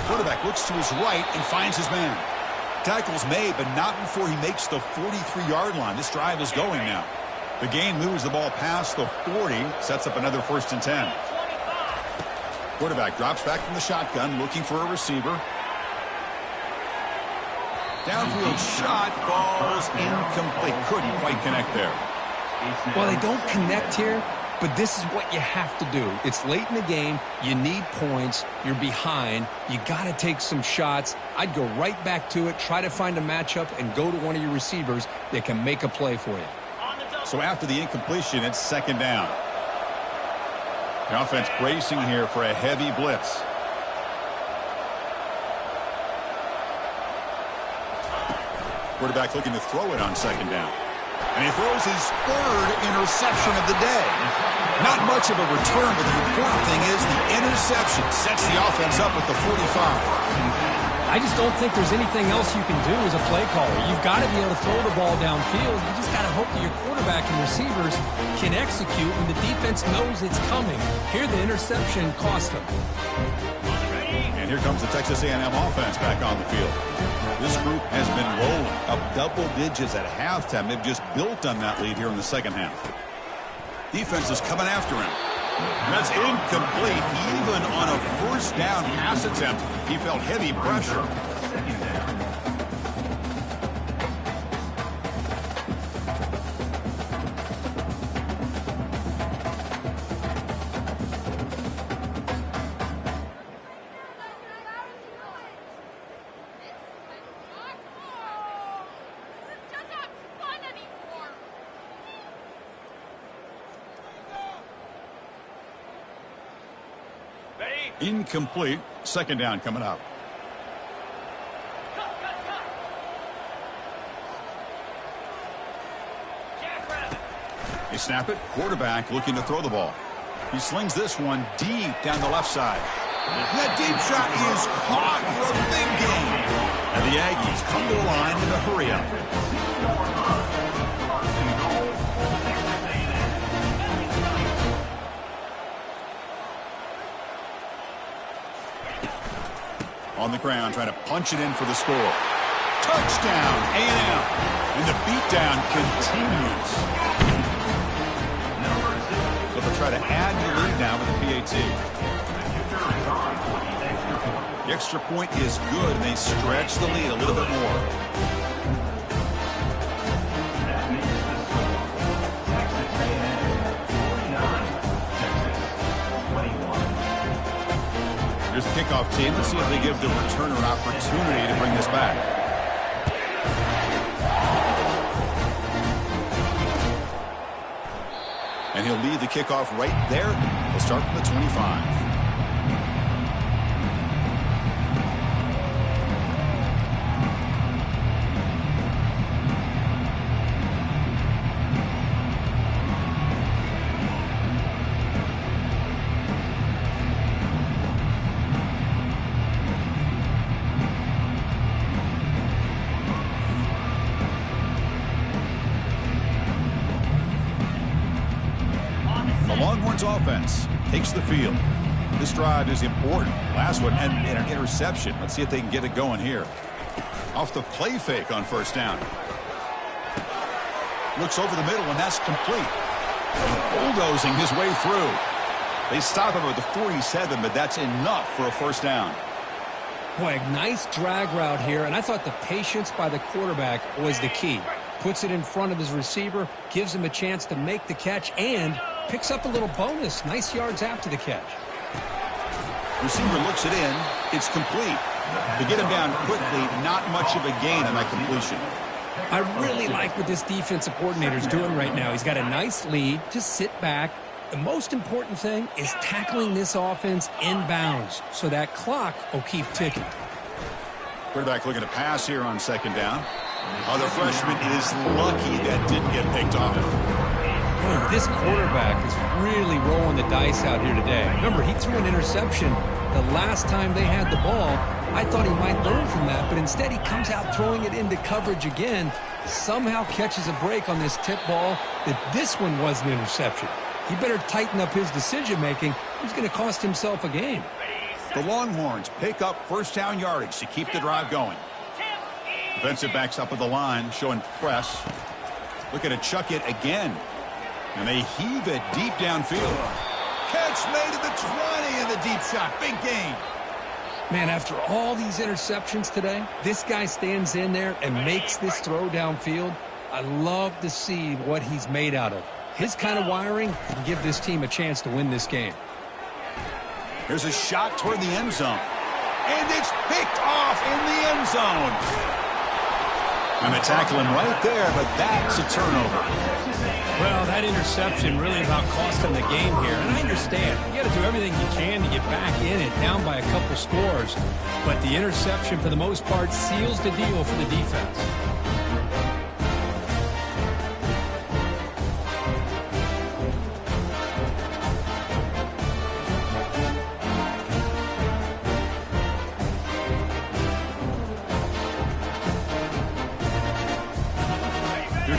Speaker 1: Quarterback looks to his right and finds his man. Tackle's made, but not before he makes the 43-yard line. This drive is going now. The gain moves the ball past the 40, sets up another 1st and 10. Quarterback drops back from the shotgun, looking for a receiver. Downfield shot falls incomplete. Couldn't quite connect there.
Speaker 2: Well, they don't connect here, but this is what you have to do. It's late in the game. You need points. You're behind. You got to take some shots. I'd go right back to it, try to find a matchup, and go to one of your receivers that can make a play for you.
Speaker 1: So after the incompletion, it's 2nd down. The offense bracing here for a heavy blitz. Quarterback looking to throw it on 2nd down. And he throws his 3rd interception of the day. Not much of a return, but the important thing is the interception sets the offense up at the 45.
Speaker 2: I just don't think there's anything else you can do as a play caller. You've got to be able to throw the ball downfield. You just got to hope that your quarterback and receivers can execute when the defense knows it's coming. Here, the interception cost them.
Speaker 1: And here comes the Texas A&M offense back on the field. This group has been rolling up double digits at halftime. They've just built on that lead here in the 2nd half. Defense is coming after him. That's incomplete. Even on a 1st down pass attempt, he felt heavy pressure. Incomplete. 2nd down coming up. They snap it. Quarterback looking to throw the ball. He slings this one deep down the left side. That deep shot is caught for a big gain. And the Aggies come to the line in a hurry up. On the ground, trying to punch it in for the score. Touchdown, A&M. And the beatdown continues. So they'll try to add to the lead now with the PAT. The extra point is good, and they stretch the lead a little bit more. Here's the kickoff team. Let's see if they give the returner an opportunity to bring this back. And he'll lead the kickoff right there. He'll start from the 25. Longhorns offense takes the field. This drive is important. Last one and an interception. Let's see if they can get it going here. Off the play fake on 1st down. Looks over the middle, and that's complete. Bulldozing his way through. They stop him at the 47, but that's enough for a first down.
Speaker 2: Boy, a nice drag route here, and I thought the patience by the quarterback was the key. Puts it in front of his receiver, gives him a chance to make the catch, and picks up a little bonus. Nice yards after the catch.
Speaker 1: Receiver looks it in. It's complete. To get him down quickly, not much of a gain on that completion.
Speaker 2: I really like what this defensive coordinator is doing right now. He's got a nice lead. Just sit back. The most important thing is tackling this offense inbounds so that clock will keep ticking.
Speaker 1: Quarterback looking to pass here on second down. The freshman is lucky that didn't get picked off.
Speaker 2: Boy, this quarterback is really rolling the dice out here today. Remember, he threw an interception the last time they had the ball. I thought he might learn from that, but instead he comes out throwing it into coverage again. Somehow catches a break on this tip ball that this one was an interception. He better tighten up his decision-making. He's going to cost himself a game.
Speaker 1: The Longhorns pick up first down yardage to keep the drive going. Defensive backs up at the line, showing press. Looking to chuck it again. And they heave it deep downfield. Catch made at the 20 in the deep shot. Big gain.
Speaker 2: Man, after all these interceptions today, this guy stands in there and makes this throw downfield. I love to see what he's made out of. His kind of wiring can give this team a chance to win this game.
Speaker 1: Here's a shot toward the end zone. And it's picked off in the end zone. And they tackle him right there, but that's a turnover.
Speaker 2: Well, that interception really about cost him the game here. And I understand. You got to do everything you can to get back in it, down by a couple scores. But the interception, for the most part, seals the deal for the defense.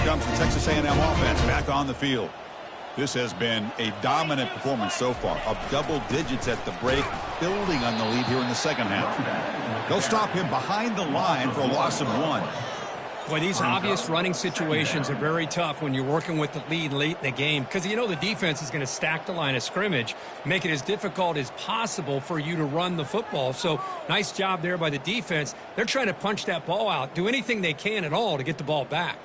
Speaker 1: Comes the Texas A&M offense back on the field. This has been a dominant performance so far, up double digits at the break, building on the lead here in the second half. They'll stop him behind the line for a loss of 1.
Speaker 2: Boy, these obvious running situations are very tough when you're working with the lead late in the game, because you know the defense is going to stack the line of scrimmage, make it as difficult as possible for you to run the football. So nice job there by the defense. They're trying to punch that ball out, do anything they can at all to get the ball back.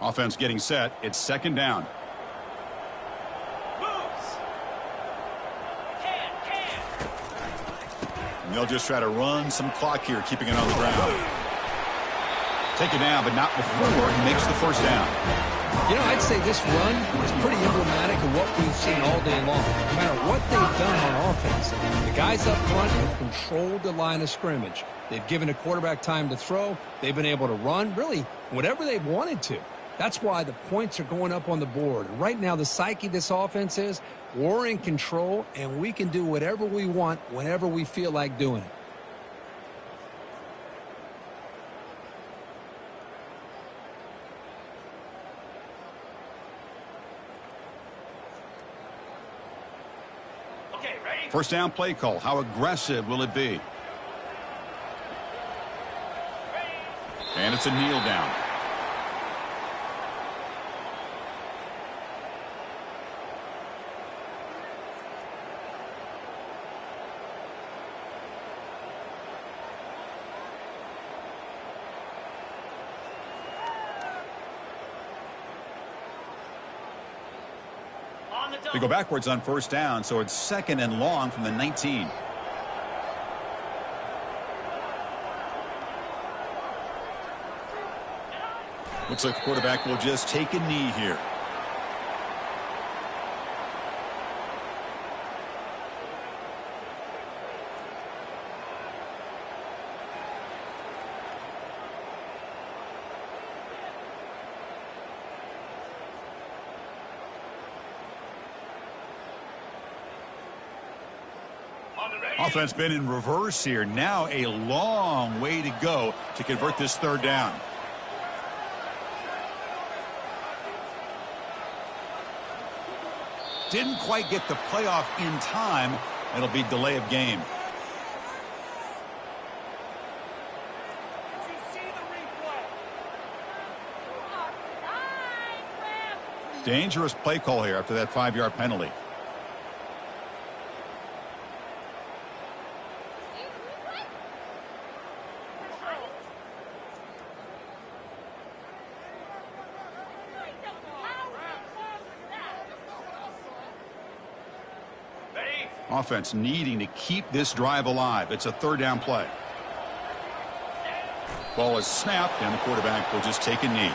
Speaker 1: Offense getting set. It's second down. And they'll just try to run some clock here, keeping it on the ground. Take it down, but not before he makes the first down.
Speaker 2: You know, I'd say this run is pretty emblematic of what we've seen all day long. No matter what they've done on offense, the guys up front have controlled the line of scrimmage. They've given a quarterback time to throw. They've been able to run, really, whatever they've wanted to. That's why the points are going up on the board. And right now, the psyche of this offense is we're in control, and we can do whatever we want whenever we feel like doing it.
Speaker 3: Okay, ready?
Speaker 1: First down play call. How aggressive will it be? And it's a kneel down. They go backwards on first down, so it's second and long from the 19. Looks like the quarterback will just take a knee here. Offense been in reverse here. Now a long way to go to convert this third down. Didn't quite get the playoff in time. It'll be delay of game. Dangerous play call here after that 5-yard penalty. Offense needing to keep this drive alive. It's a 3rd down play. Ball is snapped, and the quarterback will just take a knee.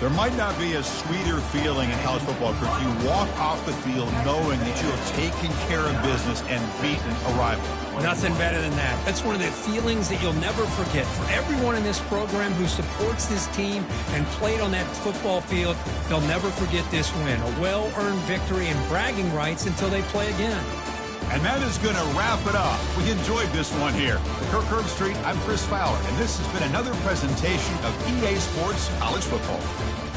Speaker 1: There might not be a sweeter feeling in college football if you walk off the field knowing that you have taken care of business and beaten a rival.
Speaker 2: Nothing better than that. That's one of the feelings that you'll never forget. For everyone in this program who supports this team and played on that football field, they'll never forget this win. A well-earned victory and bragging rights until they play again.
Speaker 1: And that is going to wrap it up. We enjoyed this one here. For Kirk Herbstreit, I'm Chris Fowler, and this has been another presentation of EA Sports College Football.